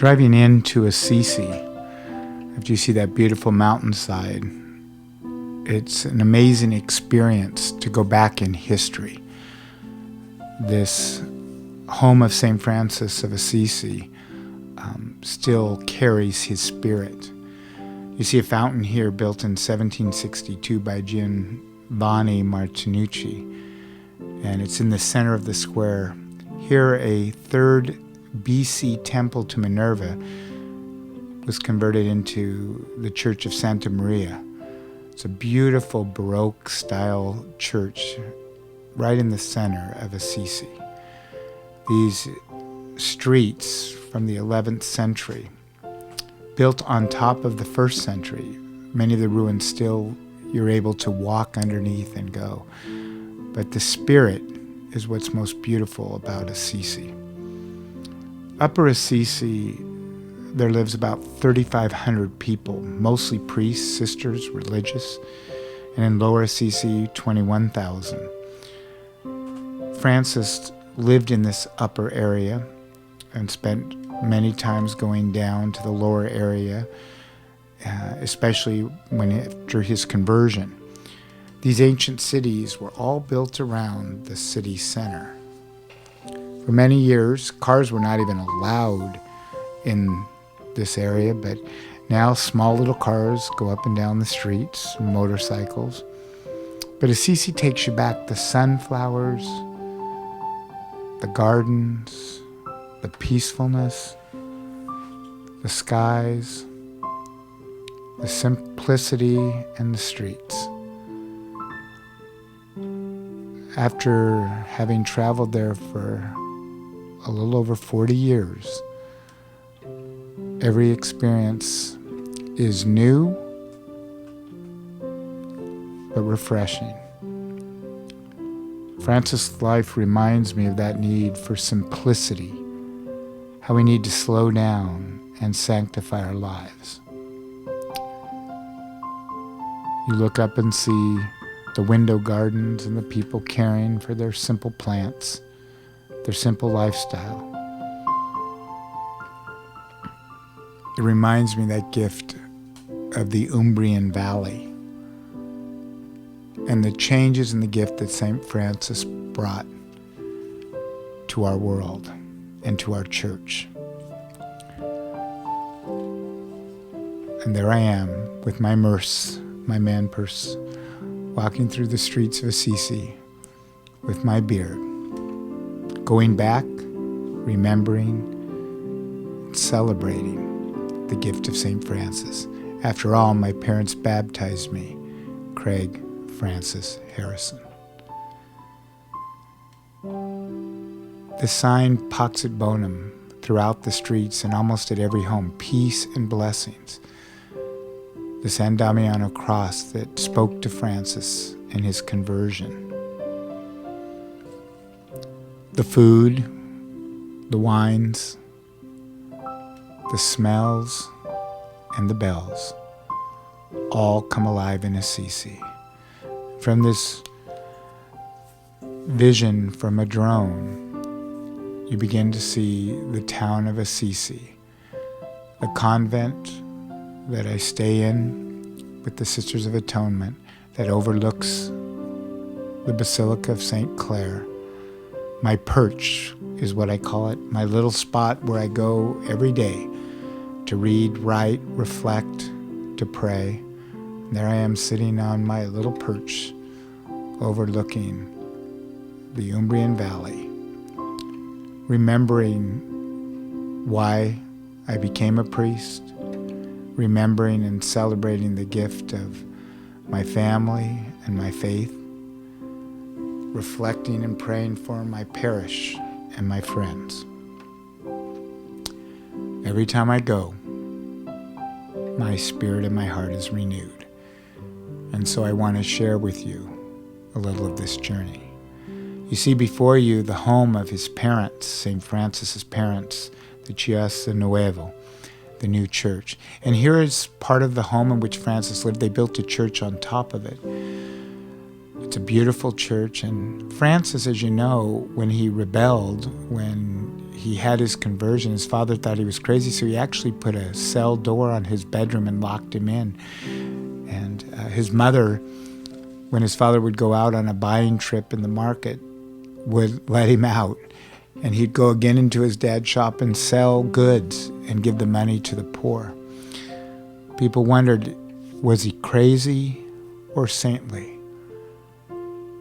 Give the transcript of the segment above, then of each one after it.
Driving into Assisi, after you see that beautiful mountainside, it's an amazing experience to go back in history. This home of St. Francis of Assisi still carries his spirit. You see a fountain here built in 1762 by Giovanni Martinucci, and it's in the center of the square. Here, a 3rd BC temple to Minerva was converted into the Church of Santa Maria. It's a beautiful Baroque-style church right in the center of Assisi. These streets from the 11th century, built on top of the 1st century. Many of the ruins still, you're able to walk underneath and go. But the spirit is what's most beautiful about Assisi. Upper Assisi, there lives about 3,500 people, mostly priests, sisters, religious. And in Lower Assisi, 21,000. Francis lived in this upper area and spent many times going down to the lower area, especially after his conversion. These ancient cities were all built around the city center. For many years, cars were not even allowed in this area, but now small little cars go up and down the streets, motorcycles. But Assisi takes you back. The sunflowers, the gardens, the peacefulness, the skies, the simplicity, and the streets. After having traveled there for a little over 40 years, every experience is new but refreshing. Francis' life reminds me of that need for simplicity, how we need to slow down and sanctify our lives. You look up and see the window gardens and the people caring for their simple plants, their simple lifestyle. It reminds me of that gift of the Umbrian Valley and the changes in the gift that St. Francis brought to our world and to our church. And there I am with my merce, my man purse, walking through the streets of Assisi with my beard, going back, remembering, celebrating the gift of St. Francis. After all, my parents baptized me, Craig Francis Harrison. The sign Pax et Bonum throughout the streets and almost at every home, peace and blessings. The San Damiano cross that spoke to Francis in his conversion. The food, the wines, the smells, and the bells all come alive in Assisi. From this vision from a drone, you begin to see the town of Assisi, the convent that I stay in with the Sisters of Atonement that overlooks the Basilica of St. Clare. My perch is what I call it, my little spot where I go every day to read, write, reflect, to pray. And there I am sitting on my little perch overlooking the Umbrian Valley, remembering why I became a priest, remembering and celebrating the gift of my family and my faith, reflecting and praying for my parish and my friends. Every time I go, my spirit and my heart is renewed. And so I want to share with you a little of this journey. You see before you the home of his parents, St. Francis's parents, the Chiesa Nuevo, the new church. And here is part of the home in which Francis lived. They built a church on top of it. It's a beautiful church. And Francis, as you know, when he rebelled, when he had his conversion. His father thought he was crazy, so he actually put a cell door on his bedroom and locked him in. And his mother, when his father would go out on a buying trip in the market, would let him out. And he'd go again into his dad's shop and sell goods and give the money to the poor. People wondered, was he crazy or saintly?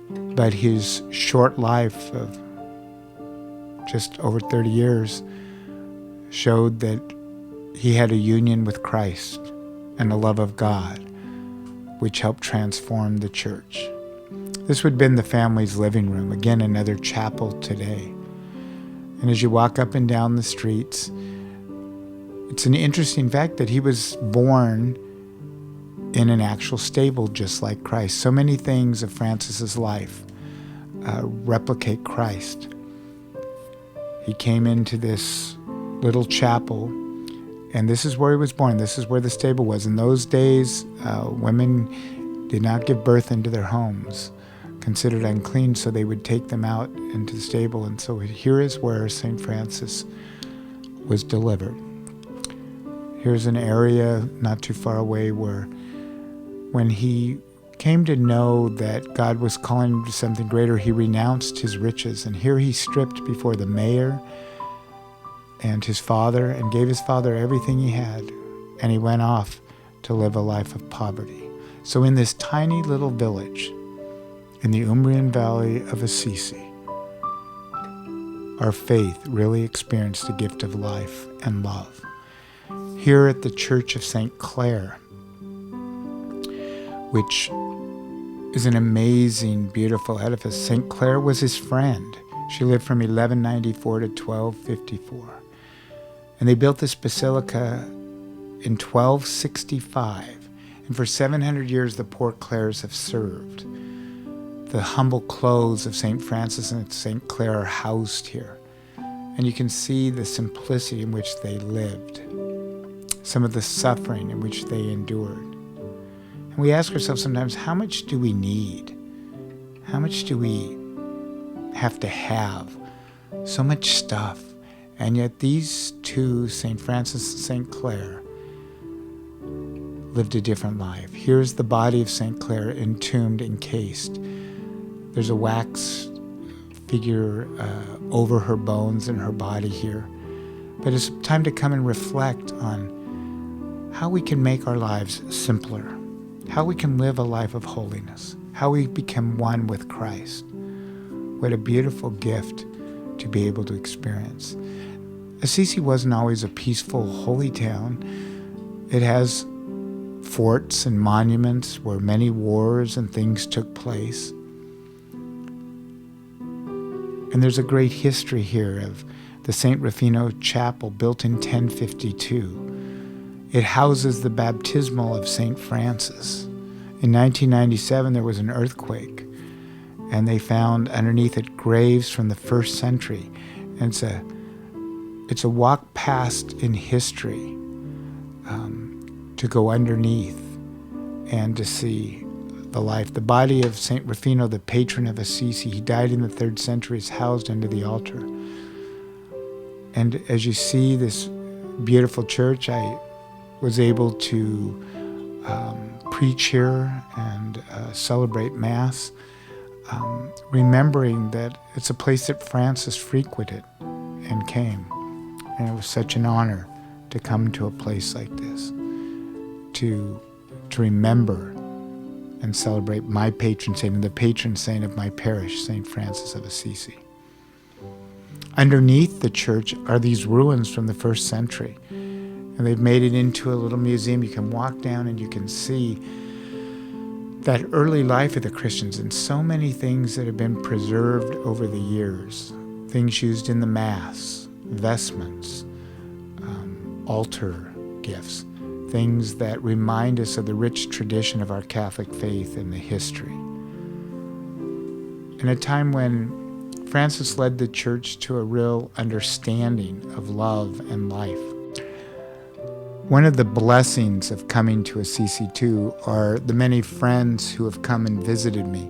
But his short life of just over 30 years showed that he had a union with Christ and a love of God, which helped transform the church. This would have been the family's living room, again, another chapel today. And as you walk up and down the streets, it's an interesting fact that he was born in an actual stable just like Christ. So many things of Francis's life replicate Christ. He came into this little chapel, and this is where he was born. This is where the stable was. In those days, women did not give birth into their homes, considered unclean, so they would take them out into the stable. And so here is where St. Francis was delivered. Here's an area not too far away where when he came to know that God was calling him to something greater, he renounced his riches. And here he stripped before the mayor and his father and gave his father everything he had. And he went off to live a life of poverty. So in this tiny little village in the Umbrian Valley of Assisi, our faith really experienced the gift of life and love. Here at the Church of St. Clare, which is an amazing, beautiful edifice. St. Clare was his friend. She lived from 1194 to 1254. And they built this basilica in 1265. And for 700 years, the poor Clares have served. The humble clothes of St. Francis and St. Clare are housed here. And you can see the simplicity in which they lived, some of the suffering in which they endured. And we ask ourselves sometimes, how much do we need? How much do we have to have? So much stuff. And yet these two, St. Francis and St. Clare, lived a different life. Here's the body of St. Clare entombed, encased. There's a wax figure over her bones and her body here. But it's time to come and reflect on how we can make our lives simpler, how we can live a life of holiness, how we become one with Christ. What a beautiful gift to be able to experience. Assisi wasn't always a peaceful, holy town. It has forts and monuments where many wars and things took place. And there's a great history here of the St. Rufino Chapel, built in 1052. It houses the baptismal of St. Francis. In 1997, there was an earthquake, and they found underneath it graves from the 1st century. And it's a walk past in history, to go underneath and to see the life. The body of St. Rufino, the patron of Assisi, he died in the 3rd century, is housed under the altar. And as you see this beautiful church, I was able to preach here and celebrate Mass, remembering that it's a place that Francis frequented and came. And it was such an honor to come to a place like this, to remember and celebrate my patron saint and the patron saint of my parish, St. Francis of Assisi. Underneath the church are these ruins from the 1st century, and they've made it into a little museum. You can walk down and you can see that early life of the Christians and so many things that have been preserved over the years, things used in the Mass, vestments, altar gifts, things that remind us of the rich tradition of our Catholic faith and the history. In a time when Francis led the church to a real understanding of love and life. One of the blessings of coming to Assisi too are the many friends who have come and visited me.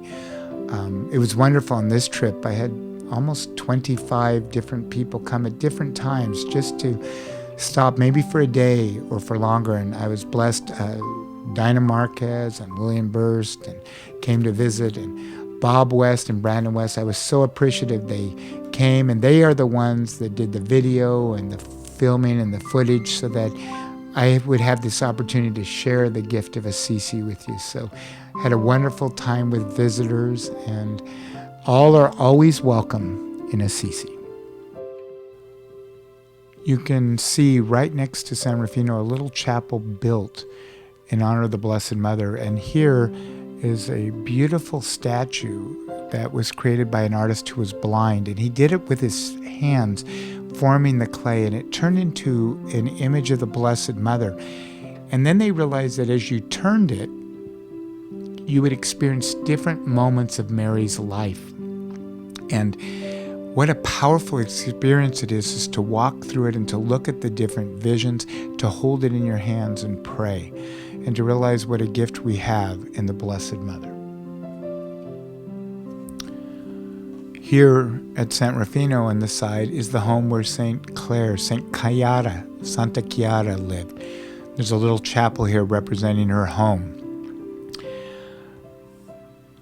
It was wonderful on this trip. I had almost 25 different people come at different times just to stop, maybe for a day or for longer. And I was blessed. Dinah Marquez and William Burst and came to visit, and Bob West and Brandon West. I was so appreciative they came, and they are the ones that did the video and the filming and the footage so that I would have this opportunity to share the gift of Assisi with you. So I had a wonderful time with visitors, and all are always welcome in Assisi. You can see right next to San Rufino a little chapel built in honor of the Blessed Mother. And here is a beautiful statue that was created by an artist who was blind. And he did it with his hands, forming the clay. And it turned into an image of the Blessed Mother. And then they realized that as you turned it, you would experience different moments of Mary's life. And what a powerful experience it is to walk through it and to look at the different visions, to hold it in your hands and pray, and to realize what a gift we have in the Blessed Mother. Here at San Rufino on the side is the home where St. Clare, Santa Chiara lived. There's a little chapel here representing her home.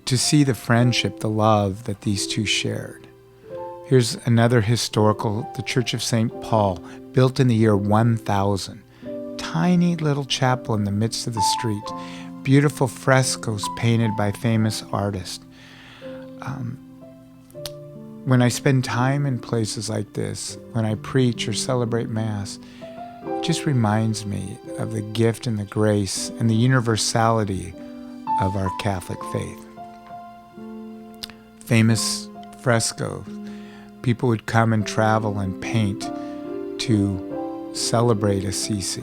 To see the friendship, the love that these two shared. Here's another historical, the Church of St. Paul, built in the year 1000. Tiny little chapel in the midst of the street. Beautiful frescoes painted by famous artists. When I spend time in places like this, when I preach or celebrate Mass, it just reminds me of the gift and the grace and the universality of our Catholic faith. Famous frescoes. People would come and travel and paint to celebrate Assisi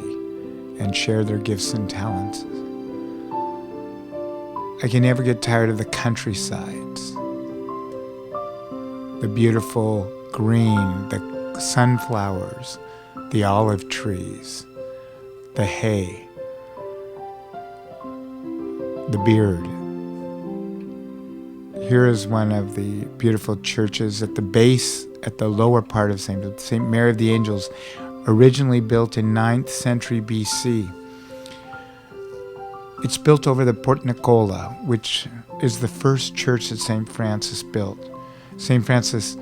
and share their gifts and talents. I can never get tired of the countrysides, the beautiful green, the sunflowers, the olive trees, the hay, the beard. Here is one of the beautiful churches at the base, at the lower part of St. Mary of the Angels, originally built in 9th century BC. It's built over the Portnacola, which is the first church that St. Francis built. St. Francis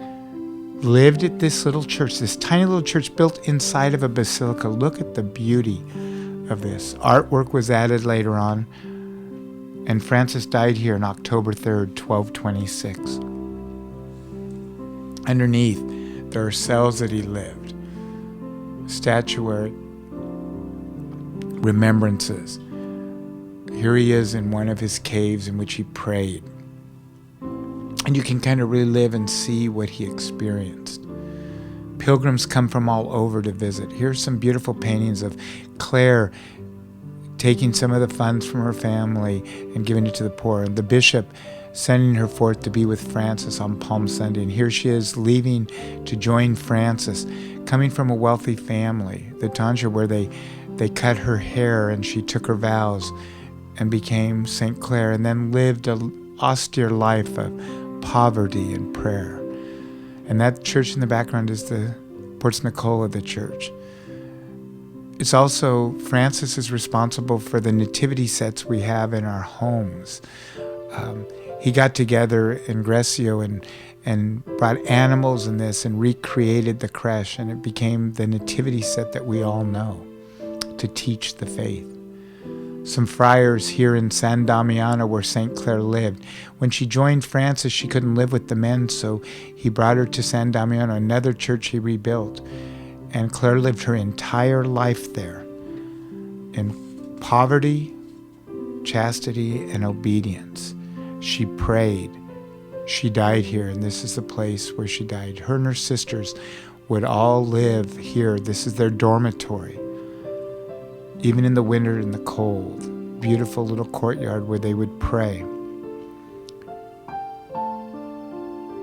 lived at this little church, this tiny little church built inside of a basilica. Look at the beauty of this. Artwork was added later on, and Francis died here on October 3rd, 1226. Underneath, there are cells that he lived, statuary, remembrances. Here he is in one of his caves in which he prayed. And you can kind of relive and see what he experienced. Pilgrims come from all over to visit. Here's some beautiful paintings of Clare taking some of the funds from her family and giving it to the poor. And the bishop sending her forth to be with Francis on Palm Sunday. And here she is leaving to join Francis, coming from a wealthy family, the tonsure where they cut her hair and she took her vows and became St. Clare, and then lived an austere life of poverty and prayer. And that church in the background is the Portnacola, the church. It's also, Francis is responsible for the nativity sets we have in our homes. He got together in Grecio and brought animals in this and recreated the creche, and it became the nativity set that we all know to teach the faith. Some friars here in San Damiano, where St. Clare lived. When she joined Francis, she couldn't live with the men, so he brought her to San Damiano, another church he rebuilt. And Clare lived her entire life there in poverty, chastity, and obedience. She prayed. She died here, and this is the place where she died. Her and her sisters would all live here. This is their dormitory. Even in the winter and the cold, beautiful little courtyard where they would pray.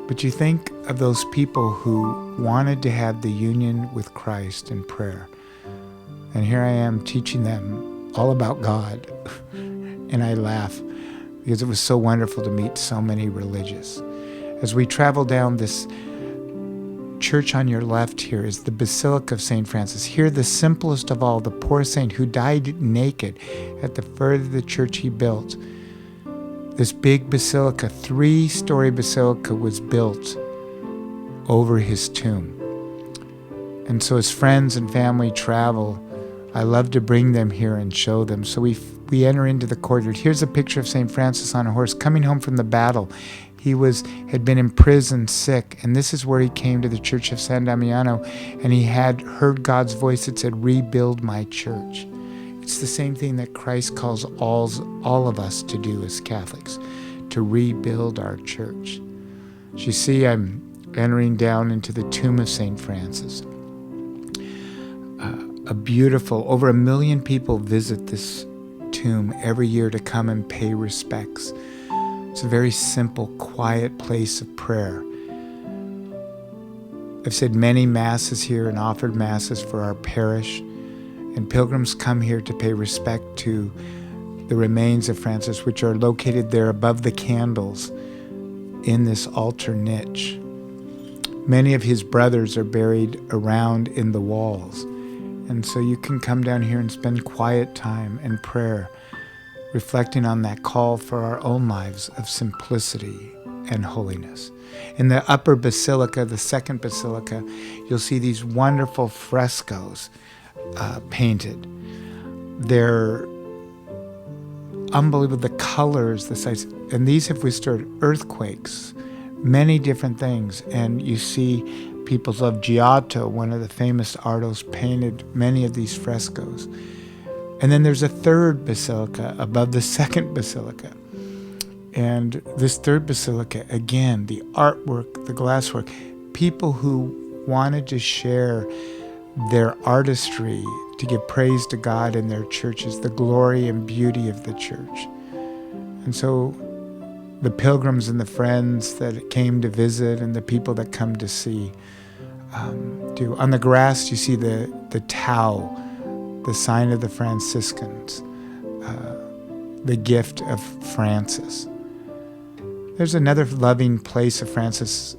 But you think of those people who wanted to have the union with Christ in prayer. And here I am teaching them all about God. And I laugh because it was so wonderful to meet so many religious. As we travel down, this church on your left here is the Basilica of St. Francis. Here, the simplest of all, the poor saint who died naked at the foot of the church he built. This big basilica, 3-story basilica, was built over his tomb. And so as friends and family travel, I love to bring them here and show them. So we enter into the courtyard. Here's a picture of St. Francis on a horse coming home from the battle. He had been in prison, sick, and this is where he came to the Church of San Damiano, and he had heard God's voice that said, "Rebuild my church." It's the same thing that Christ calls all of us to do as Catholics, to rebuild our church. As you see, I'm entering down into the tomb of St. Francis. Over 1 million people visit this tomb every year to come and pay respects. It's a very simple, quiet place of prayer. I've said many masses here and offered masses for our parish, and pilgrims come here to pay respect to the remains of Francis, which are located there above the candles in this altar niche. Many of his brothers are buried around in the walls. And so you can come down here and spend quiet time and prayer, reflecting on that call for our own lives of simplicity and holiness. In the upper basilica, the second basilica, you'll see these wonderful frescoes painted. They're unbelievable, the colors, the size, and these have withstood earthquakes, many different things. And you see peoples of Giotto, one of the famous artists, painted many of these frescoes. And then there's a third basilica above the second basilica. And this third basilica, again, the artwork, the glasswork, people who wanted to share their artistry to give praise to God in their churches, the glory and beauty of the church. And so the pilgrims and the friends that came to visit and the people that come to see do. On the grass, you see the tau, the sign of the Franciscans, the gift of Francis. There's another loving place of Francis.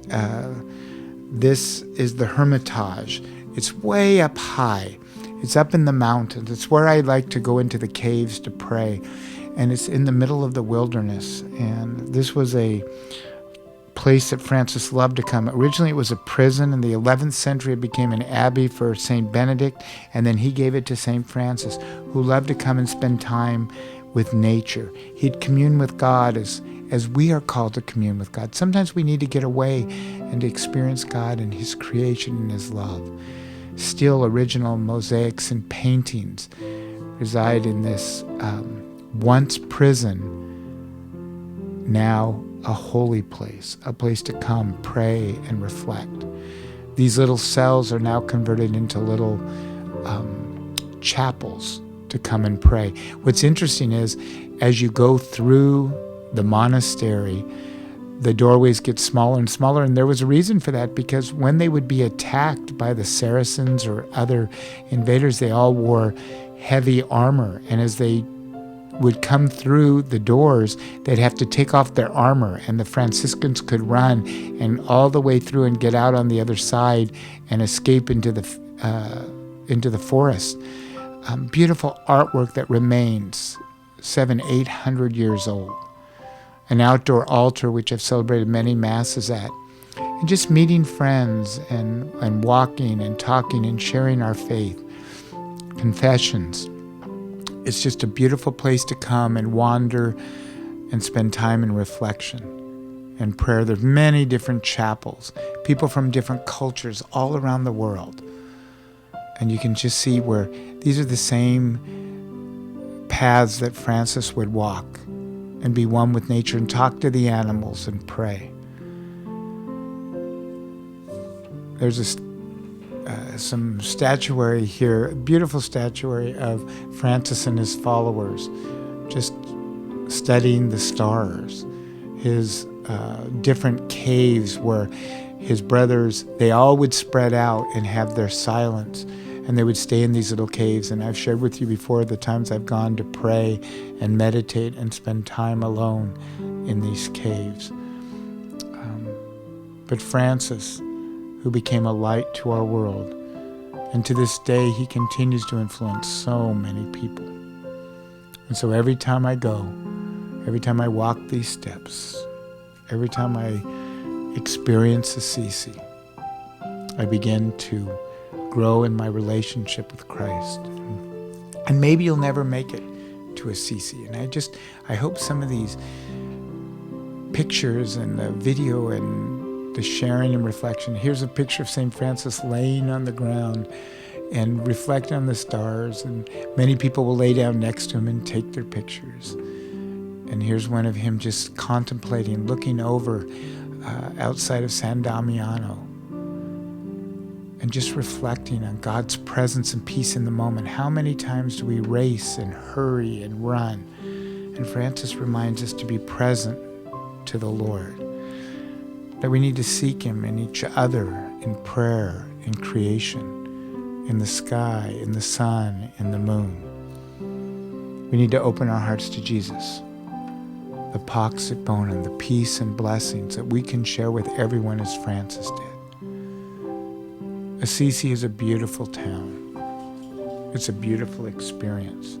This is the Hermitage. It's way up high. It's up in the mountains. It's where I like to go into the caves to pray. And it's in the middle of the wilderness. And this was a place that Francis loved to come. Originally, it was a prison. In the 11th century, it became an abbey for St. Benedict. And then he gave it to St. Francis, who loved to come and spend time with nature. He'd commune with God as we are called to commune with God. Sometimes we need to get away and to experience God and His creation and His love. Still, original mosaics and paintings reside in this once prison, now a holy place, a place to come, pray, and reflect. These little cells are now converted into little chapels to come and pray. What's interesting is, as you go through the monastery, the doorways get smaller and smaller, and there was a reason for that, because when they would be attacked by the Saracens or other invaders, they all wore heavy armor, and as they would come through the doors, they'd have to take off their armor, and the Franciscans could run and all the way through and get out on the other side and escape into the forest. Beautiful artwork that remains 700-800 years old. An outdoor altar which I've celebrated many masses at. And just meeting friends and walking and talking and sharing our faith. Confessions. It's just a beautiful place to come and wander and spend time in reflection and prayer. There's many different chapels, people from different cultures all around the world. And you can just see where these are the same paths that Francis would walk and be one with nature and talk to the animals and pray. There's some statuary here, beautiful statuary of Francis and his followers, just studying the stars. His different caves where his brothers, they all would spread out and have their silence, and they would stay in these little caves. And I've shared with you before the times I've gone to pray and meditate and spend time alone in these caves. but Francis, who became a light to our world. And to this day, he continues to influence so many people. And so every time I go, every time I walk these steps, every time I experience Assisi, I begin to grow in my relationship with Christ. And maybe you'll never make it to Assisi. And I hope some of these pictures and the video and the sharing and reflection. Here's a picture of St. Francis laying on the ground and reflect on the stars. And many people will lay down next to him and take their pictures. And here's one of him just contemplating, looking over outside of San Damiano and just reflecting on God's presence and peace in the moment. How many times do we race and hurry and run? And Francis reminds us to be present to the Lord, that we need to seek him in each other, in prayer, in creation, in the sky, in the sun, in the moon. We need to open our hearts to Jesus, the pax et bonum, the peace and blessings that we can share with everyone as Francis did. Assisi is a beautiful town. It's a beautiful experience.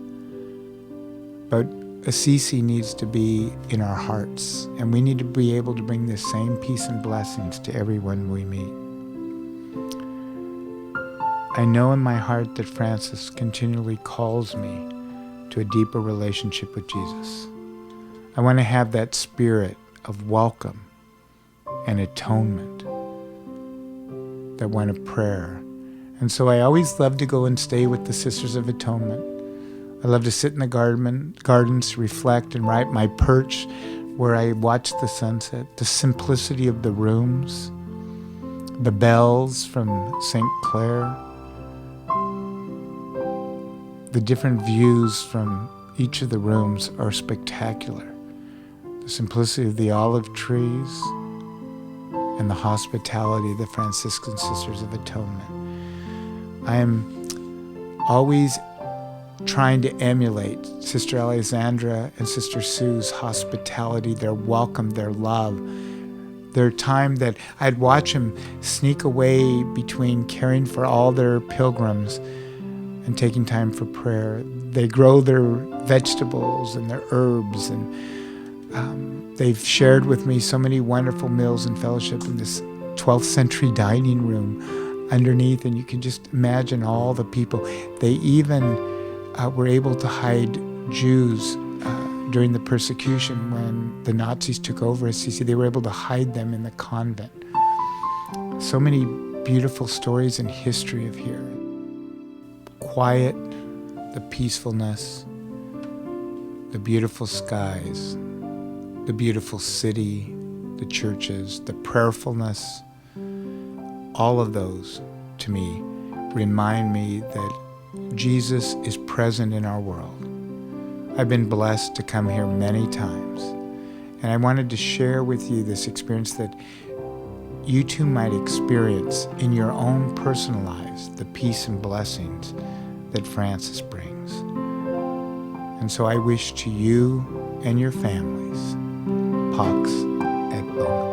But Assisi needs to be in our hearts, and we need to be able to bring the same peace and blessings to everyone we meet. I know in my heart that Francis continually calls me to a deeper relationship with Jesus. I want to have that spirit of welcome and atonement, that one of prayer. And so I always love to go and stay with the Sisters of Atonement. I love to sit in the gardens, reflect, and write my perch where I watch the sunset, the simplicity of the rooms, the bells from St. Clare, the different views from each of the rooms are spectacular. The simplicity of the olive trees and the hospitality of the Franciscan Sisters of Atonement. I am always trying to emulate Sister Alexandra and Sister Sue's hospitality, their welcome, their love, their time that I'd watch them sneak away between caring for all their pilgrims and taking time for prayer. They grow their vegetables and their herbs, and they've shared with me so many wonderful meals and fellowship in this 12th century dining room underneath, and you can just imagine all the people. They even were able to hide Jews during the persecution when the Nazis took over Assisi. They were able to hide them in the convent. So many beautiful stories and history of here. Quiet, the peacefulness, the beautiful skies, the beautiful city, the churches, the prayerfulness. All of those, to me, remind me that Jesus is present in our world. I've been blessed to come here many times, and I wanted to share with you this experience that you too might experience in your own personal lives, the peace and blessings that Francis brings. And so I wish to you and your families, pax et bonum.